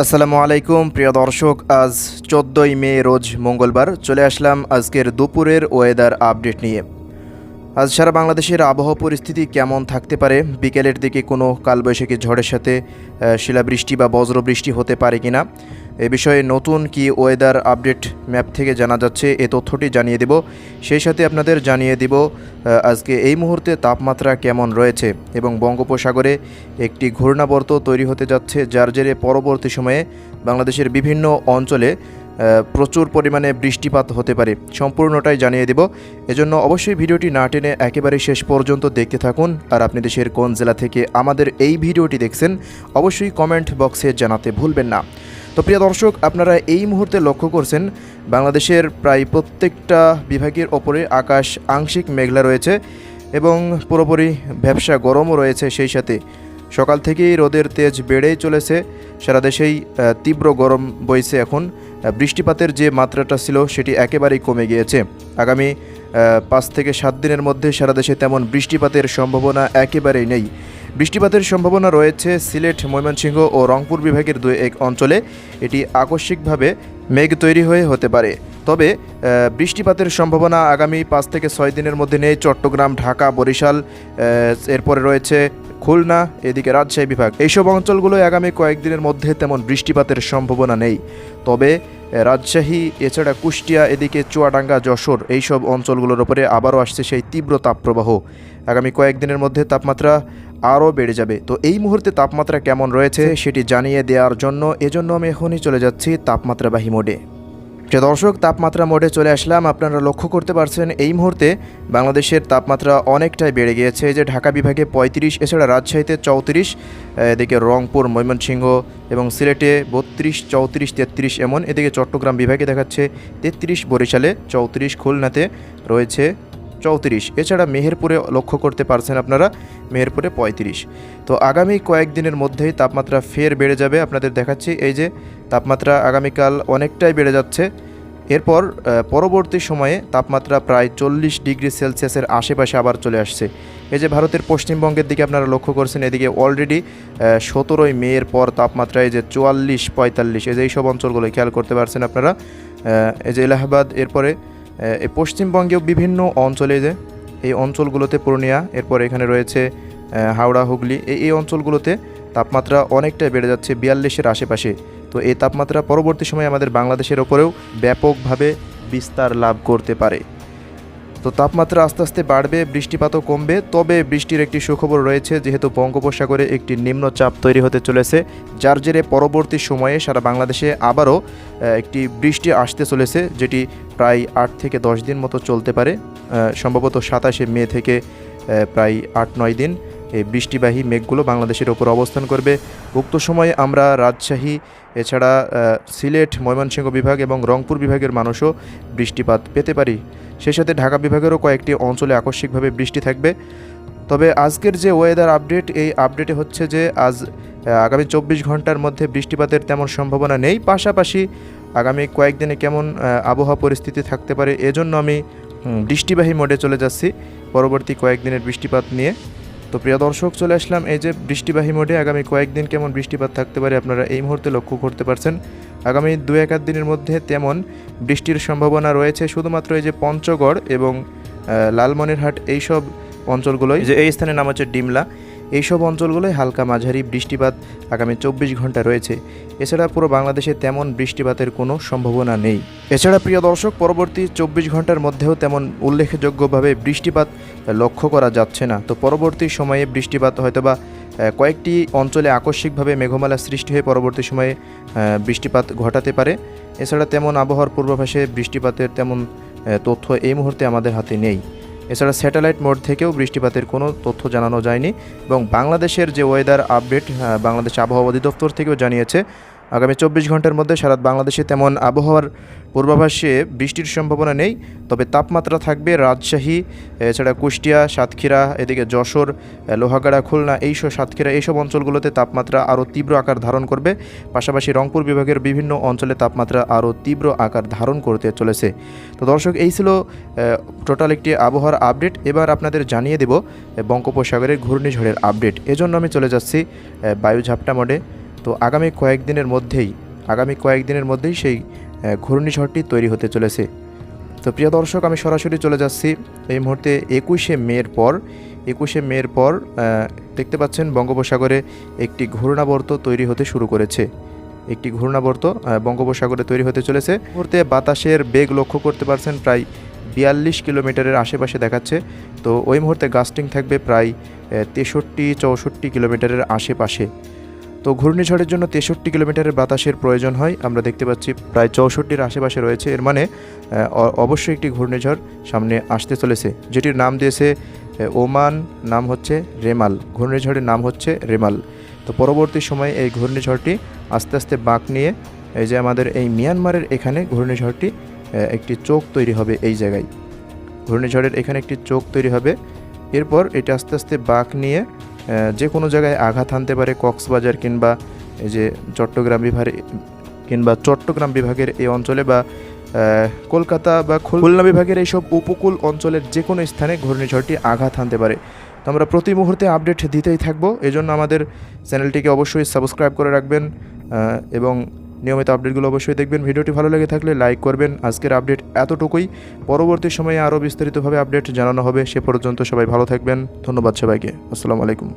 আসসালামু আলাইকুম প্রিয় দর্শক, আজ 14ই মে রোজ মঙ্গলবার চলে আসলাম আজকের দুপুরের ওয়েদার আপডেট নিয়ে। আজ সারা বাংলাদেশের আবহাওয়া পরিস্থিতি কেমন থাকতে পারে, বিকেলের দিকে কোনো কালবৈশাখী ঝড়ের সাথে শিলাবৃষ্টি বা বজ্রবৃষ্টি হতে পারে কিনা, এ বিষয়ে নতুন কি ওয়েদার আপডেট ম্যাপ থেকে জানা যাচ্ছে, এ তথ্যটি জানিয়ে দেব। সেই সাথে আপনাদের জানিয়ে দেব আজকে এই মুহূর্তে তাপমাত্রা কেমন রয়েছে এবং বঙ্গোপসাগরে একটি ঘূর্ণাবর্ত তৈরি হতে যাচ্ছে, যার জেরে পরবর্তী সময়ে বাংলাদেশের বিভিন্ন অঞ্চলে প্রচুর পরিমাণে বৃষ্টিপাত হতে পারে। সম্পূর্ণটাই জানিয়ে দেব, এজন্য অবশ্যই ভিডিওটি না টেনে একেবারে শেষ পর্যন্ত দেখতে থাকুন। আর আপনি দেশের কোন জেলা থেকে আমাদের এই ভিডিওটি দেখছেন অবশ্যই কমেন্ট বক্সে জানাতে ভুলবেন না। তো প্রিয় দর্শক, আপনারা এই মুহূর্তে লক্ষ্য করছেন বাংলাদেশের প্রায় প্রত্যেকটা বিভাগের ওপরে আকাশ আংশিক মেঘলা রয়েছে এবং পুরোপুরি ভ্যাপসা গরমও রয়েছে। সেই সাথে সকাল থেকেই রোদের তেজ বেড়েই চলেছে, সারা দেশেই তীব্র গরম বইছে। এখন বৃষ্টিপাতের যে মাত্রাটা ছিল সেটি একেবারেই কমে গিয়েছে। আগামী 5 থেকে 7 দিনের মধ্যে সারা দেশে তেমন বৃষ্টিপাতের সম্ভাবনা একেবারেই নেই। বৃষ্টিপাতের সম্ভাবনা রয়েছে সিলেট, ময়মনসিংহ ও রংপুর বিভাগের 2-1 অঞ্চলে। এটি আকস্মিকভাবে মেঘ তৈরি হয়ে হতে পারে, তবে বৃষ্টিপাতের সম্ভাবনা আগামী 5 থেকে 6 দিনের মধ্যে নেই। চট্টগ্রাম, ঢাকা, বরিশাল, এরপরে রয়েছে খুলনা, এদিকে রাজশাহী বিভাগ, এইসব অঞ্চলগুলোয় আগামী কয়েকদিনের মধ্যে তেমন বৃষ্টিপাতের সম্ভাবনা নেই। তবে রাজশাহী, এছাড়া কুষ্টিয়া, এদিকে চুয়াডাঙ্গা, যশোর, এইসব অঞ্চলগুলোর উপরে আবারও আসছে সেই তীব্র তাপপ্রবাহ। আগামী কয়েকদিনের মধ্যে তাপমাত্রা আরও বেড়ে যাবে। তো এই মুহূর্তে তাপমাত্রা কেমন রয়েছে সেটি জানিয়ে দেওয়ার জন্য আমি এখনই চলে যাচ্ছি তাপমাত্রাবাহী মোডে। যে দর্শক, তাপমাত্রা মোডে চলে আসলাম। আপনারা লক্ষ্য করতে পারছেন এই মুহূর্তে বাংলাদেশের তাপমাত্রা অনেকটাই বেড়ে গিয়েছে। এই যে ঢাকা বিভাগে 35, এছাড়া রাজশাহীতে 34, এদিকে রংপুর, ময়মনসিংহ এবং সিলেটে 32, 34, 33 এমন। এদিকে চট্টগ্রাম বিভাগে দেখাচ্ছে 33, বরিশালে 34, খুলনাতে রয়েছে 34, এছাড়া মেহেরপুরে লক্ষ্য করতে পারছেন আপনারা, মেহেরপুরে 35। তো আগামী কয়েকদিনের মধ্যেই তাপমাত্রা ফের বেড়ে যাবে। আপনাদের দেখাচ্ছি এই যে তাপমাত্রা আগামীকাল অনেকটাই বেড়ে যাচ্ছে। এরপর পরবর্তী সময়ে তাপমাত্রা প্রায় 40 ডিগ্রি সেলসিয়াসের আশেপাশে আবার চলে আসছে। এই যে ভারতের পশ্চিমবঙ্গের দিকে আপনারা লক্ষ্য করছেন, এদিকে অলরেডি 17ই মের পর তাপমাত্রা এই যে 44, 45, এই যে এইসব অঞ্চলগুলো খেয়াল করতে পারছেন আপনারা। এই যে এলাহাবাদ, এরপরে এই পশ্চিমবঙ্গেও বিভিন্ন অঞ্চলে, যে এই অঞ্চলগুলোতে পূর্ণিয়া, এরপর এখানে রয়েছে হাওড়া, হুগলি, এই অঞ্চলগুলোতে তাপমাত্রা অনেকটাই বেড়ে যাচ্ছে 42-এর আশেপাশে। তো এই তাপমাত্রা পরবর্তী সময়ে আমাদের বাংলাদেশের ওপরেও ব্যাপকভাবে বিস্তার লাভ করতে পারে। তো তাপমাত্রা আস্তে আস্তে বাড়বে, বৃষ্টিপাতও কমবে। তবে বৃষ্টির একটি সুখবর রয়েছে, যেহেতু বঙ্গোপসাগরে একটি নিম্নচাপ তৈরি হতে চলেছে, যার জেরে পরবর্তী সময়ে সারা বাংলাদেশে আবারও একটি বৃষ্টি আসতে চলেছে, যেটি প্রায় 8 থেকে 10 দিন মতো চলতে পারে। সম্ভবত 27শে মে থেকে প্রায় 8-9 দিন এই বৃষ্টিবাহী মেঘগুলো বাংলাদেশের ওপর অবস্থান করবে। উক্ত সময়ে আমরা রাজশাহী, এছাড়া সিলেট, ময়মনসিংহ বিভাগ এবং রংপুর বিভাগের মানুষও বৃষ্টিপাত পেতে পারি। সেই সাথে ঢাকা বিভাগেরও কয়েকটি অঞ্চলে আকস্মিকভাবে বৃষ্টি থাকবে। তবে আজকের যে ওয়েদার আপডেট, এই আপডেটে হচ্ছে যে আজ আগামী 24 ঘন্টার মধ্যে বৃষ্টিপাতের তেমন সম্ভাবনা নেই। পাশাপাশি আগামী কয়েকদিনে কেমন আবহাওয়া পরিস্থিতি থাকতে পারে, এজন্য আমি বৃষ্টিবাহী মোডে চলে যাচ্ছি পরবর্তী কয়েকদিনের বৃষ্টিপাত নিয়ে। তো প্রিয় দর্শক, চলে আসলাম এই যে বৃষ্টিবাহী মোডে। আগামী কয়েকদিন কেমন বৃষ্টিপাত থাকতে পারে আপনারা এই মুহূর্তে লক্ষ্য করতে পারছেন। আগামী 2-1 দিনের মধ্যে তেমন বৃষ্টির সম্ভাবনা রয়েছে শুধুমাত্র এই যে পঞ্চগড় এবং লালমনিরহাট, এইসব অঞ্চলগুলোই, যে এই স্থানের নাম হচ্ছে ডিমলা, এইসব অঞ্চলগুলোয় হালকা মাঝারি বৃষ্টিপাত আগামী 24 ঘন্টা রয়েছে। এছাড়া পুরো বাংলাদেশে তেমন বৃষ্টিপাতের কোনো সম্ভাবনা নেই। এছাড়া প্রিয় দর্শক, পরবর্তী 24 ঘন্টার মধ্যেও তেমন উল্লেখযোগ্যভাবে বৃষ্টিপাত লক্ষ্য করা যাচ্ছে না। তো পরবর্তী সময়ে বৃষ্টিপাত হয়তোবা কয়েকটি অঞ্চলে আকস্মিকভাবে মেঘমালা সৃষ্টি হয়ে পরবর্তী সময়ে বৃষ্টিপাত ঘটাতে পারে। এছাড়া তেমন আবহাওয়ার পূর্বাভাসে বৃষ্টিপাতের তেমন তথ্য এই মুহূর্তে আমাদের হাতে নেই। এছাড়া স্যাটেলাইট মোড থেকেও বৃষ্টিপাতের কোনো তথ্য জানানো যায়নি। এবং বাংলাদেশের যে ওয়েদার আপডেট, বাংলাদেশ আবহাওয়া অধিদপ্তর থেকেও জানিয়েছে আগামী 24 ঘন্টার মধ্যে সারা বাংলাদেশে তেমন আবহাওয়ার পূর্বাভাসে বৃষ্টির সম্ভাবনা নেই। তবে তাপমাত্রা থাকবে রাজশাহী, এছাড়া কুষ্টিয়া, সাতক্ষীরা, এদিকে যশোর, লোহাগাড়া, খুলনা, সাতক্ষীরা, এইসব অঞ্চলগুলোতে তাপমাত্রা আরও তীব্র আকার ধারণ করবে। পাশাপাশি রংপুর বিভাগের বিভিন্ন অঞ্চলে তাপমাত্রা আরও তীব্র আকার ধারণ করতে চলেছে। তো দর্শক, এই ছিল টোটাল একটি আবহাওয়ার আপডেট। এবার আপনাদের জানিয়ে দেব বঙ্গোপসাগরের ঘূর্ণিঝড়ের আপডেট। এজন্য আমি চলে যাচ্ছি বায়ু ঝাপটা মোডে। তো আগামী কয়েকদিনের মধ্যেই সেই ঘূর্ণিঝড়টি তৈরি হতে চলেছে। তো প্রিয় দর্শক, আমি সরাসরি চলে যাচ্ছি এই মুহূর্তে 21শে মের পর দেখতে পাচ্ছেন বঙ্গোপসাগরে একটি ঘূর্ণাবর্ত তৈরি হতে শুরু করেছে। একটি ঘূর্ণাবর্ত বঙ্গোপসাগরে তৈরি হতে চলেছে। মুহূর্তে বাতাসের বেগ লক্ষ্য করতে পারছেন প্রায় 42 কিলোমিটারের আশেপাশে দেখাচ্ছে। তো ওই মুহূর্তে গাস্টিং থাকবে প্রায় 63-64 কিলোমিটারের আশেপাশে। তো ঘূর্ণিঝড়ের জন্য 63 কিলোমিটারের বাতাসের প্রয়োজন হয়, আমরা দেখতে পাচ্ছি প্রায় 64-র আশেপাশে রয়েছে। এর মানে অবশ্যই একটি ঘূর্ণিঝড় সামনে আসতে চলেছে, যেটির নাম দিয়েছে ওমান, নাম হচ্ছে রেমাল। ঘূর্ণিঝড়ের নাম হচ্ছে রেমাল। তো পরবর্তী সময়ে এই ঘূর্ণিঝড়টি আস্তে আস্তে বাঁক নিয়ে এই যে আমাদের এই মিয়ানমারের এখানে ঘূর্ণিঝড়টি একটি চোখ তৈরি হবে। এই জায়গায় ঘূর্ণিঝড়ের এখানে একটি চোখ তৈরি হবে। এরপর এটা আস্তে আস্তে বাঁক নিয়ে যে কোনো জায়গায় আঘাত হানতে পারে, কক্সবাজার কিংবা এই যে চট্টগ্রাম বিভাগের এই অঞ্চলে, বা কলকাতা বা খুলনা বিভাগের এইসব উপকূল অঞ্চলের যে কোনো স্থানে ঘূর্ণিঝড়টি আঘাত হানতে পারে। তো আমরা প্রতি মুহূর্তে আপডেট দিতেই থাকবো। এজন্য আমাদের চ্যানেলটিকে অবশ্যই সাবস্ক্রাইব করে রাখবেন এবং নিয়মিত আপডেটগুলো অবশ্যই দেখবেন। ভিডিওটি ভালো লেগে থাকলে লাইক করবেন। আজকের আপডেট এতটুকুই, পরবর্তী সময়ে আরও বিস্তারিতভাবে আপডেট জানানো হবে। সে পর্যন্ত সবাই ভালো থাকবেন। ধন্যবাদ সবাইকে। আসসালামু আলাইকুম।